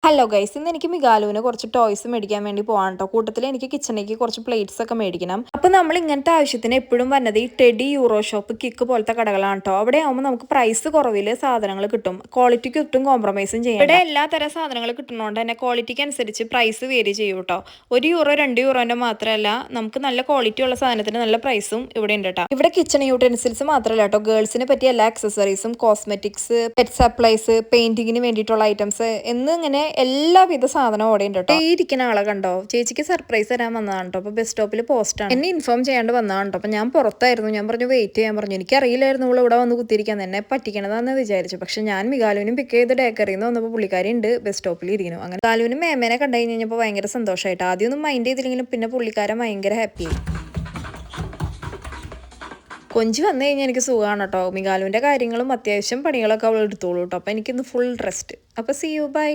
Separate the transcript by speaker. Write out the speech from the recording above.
Speaker 1: Hello guys, ഇന്ന് എനിക്ക് മികാലുവിന് കുറച്ച് ടോയ്സ് മേടിക്കാൻ വേണ്ടി പോകാൻ കേട്ടോ. കൂട്ടത്തിൽ എനിക്ക് കിച്ചണിലേക്ക് കുറച്ച് പ്ലേറ്റ്സ് ഒക്കെ മേടിക്കണം. അപ്പോൾ നമ്മൾ ഇങ്ങനത്തെ ആവശ്യത്തിന് എപ്പോഴും വന്നത് ഈ ടെഡി, യൂറോ ഷോപ്പ്, കിക്ക് പോലത്തെ കടകളാണ് കേട്ടോ. അവിടെ ആകുമ്പോൾ നമുക്ക് പ്രൈസ് കുറവിൽ സാധനങ്ങൾ കിട്ടും, ക്വാളിറ്റിക്ക് ഒട്ടും കോംപ്രമൈസും ചെയ്യാം. ഇവിടെ എല്ലാ തരം സാധനങ്ങൾ കിട്ടുന്നതുകൊണ്ട് തന്നെ ക്വാളിറ്റിക്ക് അനുസരിച്ച് പ്രൈസ് വേരി ചെയ്യും കേട്ടോ. €1 €2 മാത്രമല്ല, നമുക്ക് നല്ല ക്വാളിറ്റി ഉള്ള സാധനത്തിന് നല്ല പ്രൈസും ഇവിടെ ഉണ്ട് കേട്ടോ. ഇവിടെ കിച്ചൺ യൂട്ടൻസിൽസ് മാത്രമല്ല കേട്ടോ, ഗേൾസിന് പറ്റിയ എല്ലാ ആക്സസറീസും, കോസ്മെറ്റിക്സ്, പെറ്റ് സപ്ലൈസ്, പെയിന്റിങ്ങിന് വേണ്ടിയിട്ടുള്ള ഐറ്റംസ് എന്നിങ്ങനെ എല്ലാവിധ സാധനവും അവിടെ ഉണ്ട് കേട്ടോ. ഈ ഇരിക്കുന്ന ആളെ കണ്ടോ, ചേച്ചിക്ക് സർപ്രൈസ് തരാൻ വന്നതാണ് കേട്ടോ. അപ്പോൾ ബസ് സ്റ്റോപ്പിൽ പോസ്റ്റാണ്, എന്നെ ഇൻഫോം ചെയ്യാണ്ട് വന്നതാണ് കേട്ടോ. അപ്പോൾ ഞാൻ പുറത്തായിരുന്നു, ഞാൻ പറഞ്ഞു വെയിറ്റ് ചെയ്യാൻ പറഞ്ഞു. എനിക്കറിയില്ലായിരുന്നു ഇവിടെ ഇവിടെ വന്ന് കുത്തിയിരിക്കാൻ, എന്നെ പറ്റിക്കണതാന്ന് വിചാരിച്ചു. പക്ഷെ ഞാൻ മികാലുവിനും പിക്ക് ചെയ്ത് ഡേക്കറിന്ന് വന്നപ്പോൾ പുള്ളിക്കാരി ഉണ്ട് ബസ് സ്റ്റോപ്പിൽ ഇരിക്കുന്നു. അങ്ങനെ മികാലുവിനും മേമേനെ കണ്ടു കഴിഞ്ഞപ്പോൾ ഭയങ്കര സന്തോഷമായിട്ട്. ആദ്യമൊന്നും മൈൻഡ് ചെയ്തില്ലെങ്കിലും പിന്നെ പുള്ളിക്കാരൻ ഭയങ്കര ഹാപ്പിയായി. കൊഞ്ച് വന്നു കഴിഞ്ഞാൽ എനിക്ക് സുഖമാണ് കേട്ടോ. മികാലുവിൻ്റെ കാര്യങ്ങളും അത്യാവശ്യം പണികളൊക്കെ അവൾ എടുത്തോളൂ കേട്ടോ. അപ്പോൾ എനിക്കിന്ന് ഫുൾ റെസ്റ്റ്. അപ്പോൾ സീ യു, ബൈ.